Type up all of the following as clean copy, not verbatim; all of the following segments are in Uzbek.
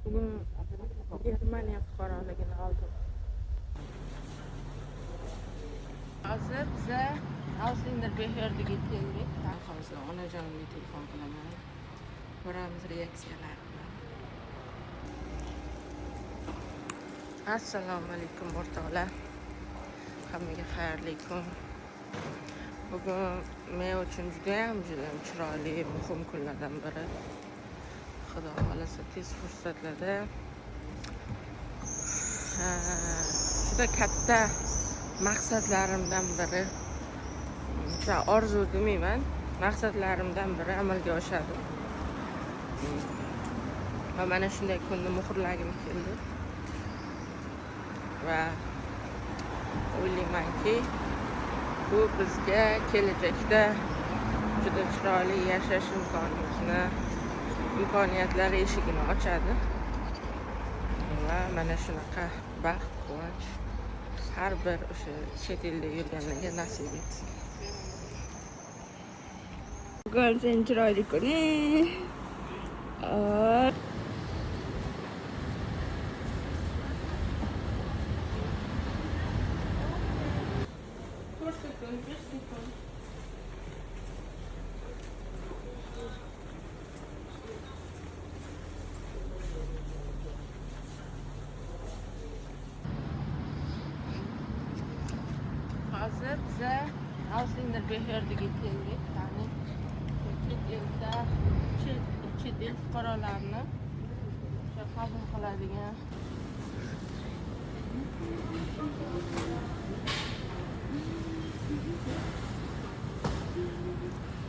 Bugun Germaniya fuqaroligini oldim. Hozir biza Auslender Beherdiga keldik. Hozir onajonimga telefon qilaman. Ko'ramiz reaksiyalarini. Assalomu alaykum o'rtoqlar. Hammaga xayrli kun. Bugun men uchun juda ham chiroyli, muhim kunlardan biri. Xudo xolasa tez fursatlarda juda katta maqsadlarimdan biri, orzu demayman, maqsadlarimdan biri amalga oshadi. Va mana shunday kunni muhrlagim keldi. Va o'ylaymanki, bu bizga kelajakda juda chiroyli yashash imkoniyatlari eshigini ochadi. Va mana shunaqa baxt, quvonch har bir o'sha chet elda yurganlarga nasib etsin. Bugun sen chiroyli kuning. Hozir biza Auslender Beherdiga keldik. Ya'ni chet el fuqarolarini qabul qiladigan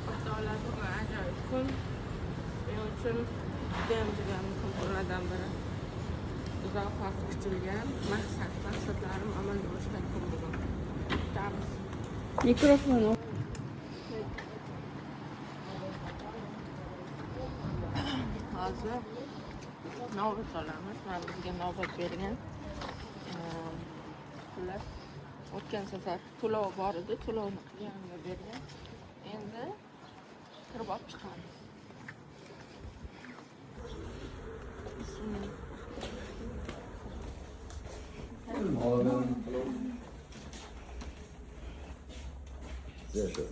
o'rtoqlar, bugun ajoyib kun. Men uchun juda muhim kunlardan biri. Uzoq vaqt kutilgan maqsadlarim amalga oshgan kun bugun. Mikrofon. Hozir navbat olamiz. Mana bizga navbat bergan. Xullas, o'tgan safar to'lov bor edi, to'lovni qilganimga bergan. Endi kirib olib chiqamiz. Sehr schön.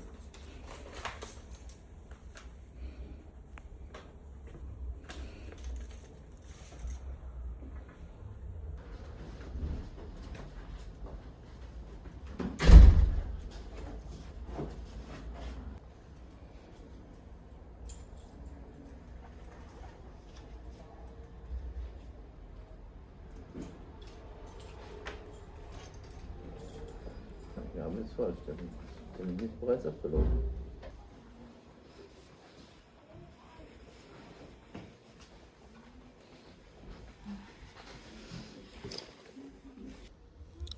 Wir haben jetzt falsch. Der Termin ist bereits abgelaufen.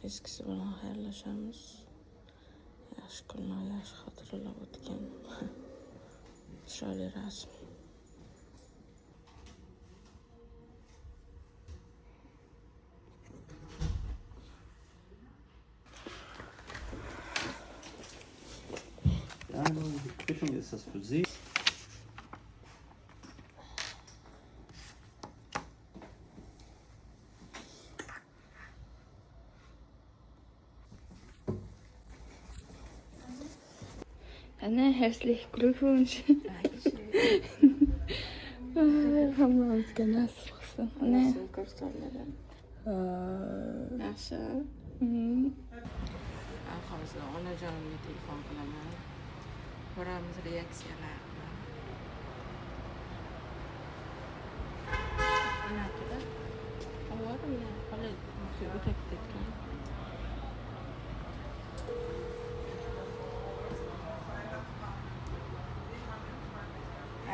Eskisi bilan xayrlashamiz. Yaxshi kunlar, yaxshi xotiralar o'tgan. Chiroyli rasm. Ja, die Quittung ist das für Sie. Anne, herzlichen Glückwunsch. Hammamizga nasib qilsin. Nasib ko'rsatmadan. Yaxshi. Hozir onajonimga telefon qilaman. Ko'ramiz reaksiyalarini. Anaqada ovorimni qolay o'tib ketgan.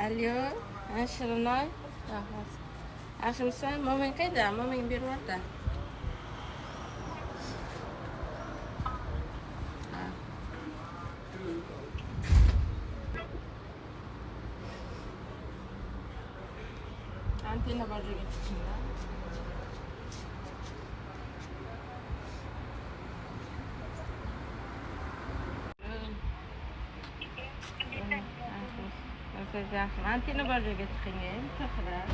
Alo, Shirinoy. Yaxshimisan? Momang qayda? Momang beryapti. Antenna bor joyga chiqinglar. Antenna bor joyga chiqing. To'xtalar.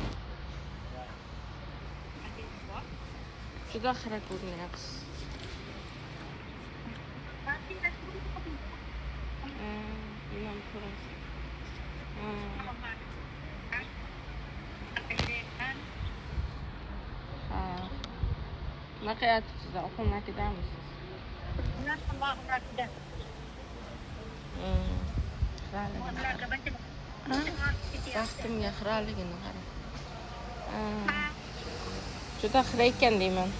Juda xira ko'rinyapsiz. Bundan ko'rasiz. Ha. Nima qilyapsiz? Oxirmakidamisiz? Baxtimga xiraligini qarang. Juda xira ekan deyman.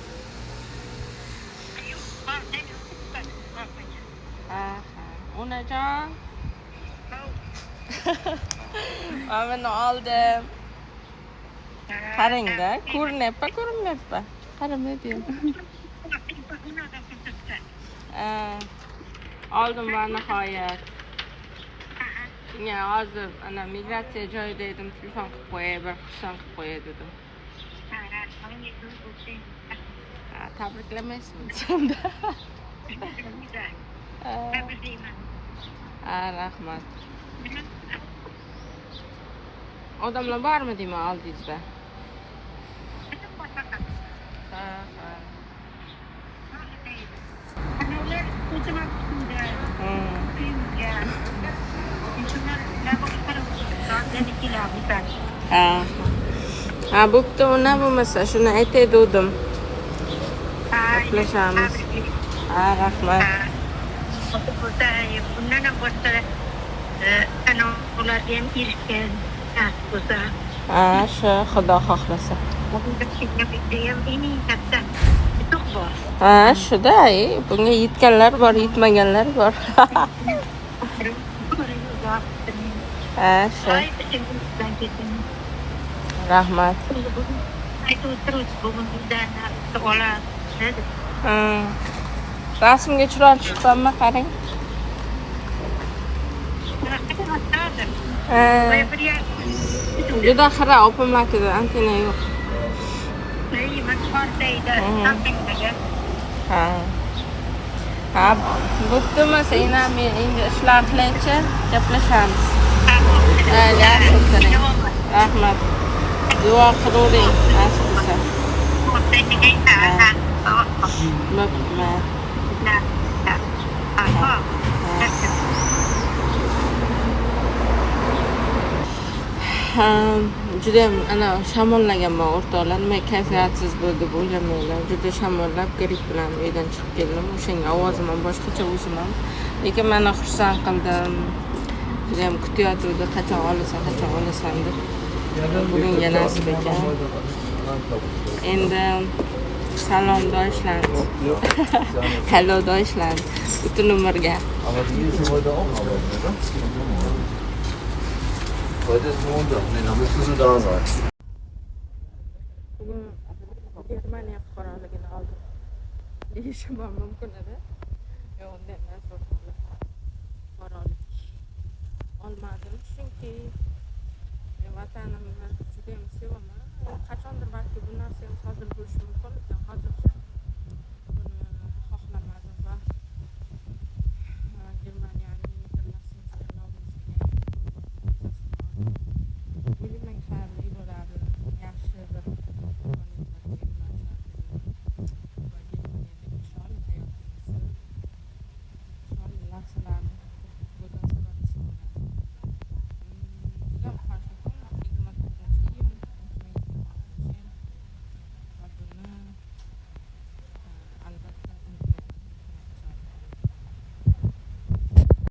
Ha. Onajon. Mana oldim. Qarang-da, ko'rinyapti, ko'rinmayapti. Qaramay deyman. Oldim va nihoyat. Bunga hozir ana migratsiya joyida edim, telefon qilib qo'yay, bir xursand qilib qo'yay dedim. Tabriklamaysizmi desam-da? Rahmat. Odamlar bormi deyman oldingizda? Ha. Ha, bo'pti, una bo'lmasa shuni aytay dedim. Gaplashamiz. Ha, rahmat. Bundan boshqa ularga ham erishgan bo'lsa. Ha, shu xudo xohlasa. Ha, shuda, bunga yetganlar bor, yetmaganlar bor. Ha, shu. Rahmat. Rasmga chiroyli chiqqanmi, qarang. Juda xira opamlarida antena yo'q. Ha, bo'ptimi, sen ham endi ishlar qilaychi, gaplashamiz. Yaxshi o'tiring. Rahmat. Duo qilavering, nasib bo'lsa. Judayam ana shamollaganman o'rtoqlar, nima kayfiyatsiz bo'ldi deb o'ylamanglar. Juda shamollab, gripp bilan uydan chiqib keldim. O'shanga ovozim ham boshqacha o'zim ham. Lekin meni xursand qildim. Judayam kutayotgandim, qachon olasan deb. Bugunga nasib ekan. Endi salom Deutschland. Hello Deutschland. Butun umrga. Aber die müssen heute auch arbeiten, oder? Heute ist Montag, ne, dann müssen sie da sein. Bugun Germaniya fuqaroligini oldim. Deyishim ham mumkin edi. Yo'q, unday emas, fuqarolik olmadim chunki vatanimni